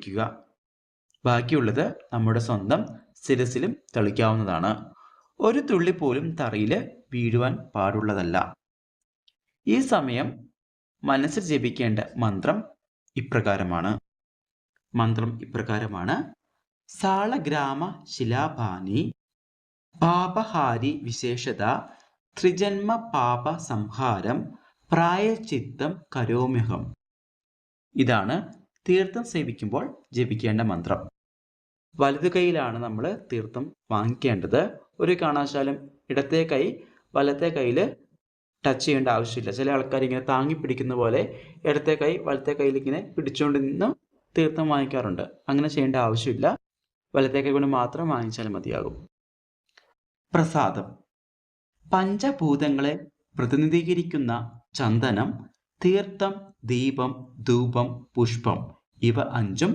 ഒഴിക്കുക. ബാക്കിയുള്ളത് നമ്മുടെ സ്വന്തം ശിരസിലും തളിക്കാവുന്നതാണ്. ഒരു തുള്ളി പോലും തറയിൽ വീഴുവാൻ പാടുള്ളതല്ല. ഈ സമയം മനസ്സിൽ ജപിക്കേണ്ട മന്ത്രം ഇപ്രകാരമാണ്. സാളഗ്രാമ ശിലാപാനി പാപഹാരി വിശേഷത ത്രിജന്മ പാപ സംഹാരം പ്രായശ്ചിത്തം കരോമ്യഹം. ഇതാണ് തീർത്ഥം സേവിക്കുമ്പോൾ ജപിക്കേണ്ട മന്ത്രം. വലതു കൈയിലാണ് നമ്മൾ തീർത്ഥം വാങ്ങിക്കേണ്ടത്. ഒരു കാരണവശാലും ഇടത്തെ കൈ വലത്തെ കൈയിൽ ടച്ച് ചെയ്യേണ്ട ആവശ്യമില്ല. ചില ആൾക്കാർ ഇങ്ങനെ താങ്ങി പിടിക്കുന്ന പോലെ ഇടത്തെ കൈ വലത്തെ കൈയിൽ ഇങ്ങനെ പിടിച്ചുകൊണ്ട് നിന്നും തീർത്ഥം വാങ്ങിക്കാറുണ്ട്. അങ്ങനെ ചെയ്യേണ്ട ആവശ്യമില്ല. വലത്തെ കൈ കൊണ്ട് മാത്രം വാങ്ങിച്ചാൽ മതിയാകും. പ്രസാദം. പഞ്ചഭൂതങ്ങളെ പ്രതിനിധീകരിക്കുന്ന ചന്ദനം, തീർത്ഥം, ദീപം, ധൂപം, പുഷ്പം ഇവ 5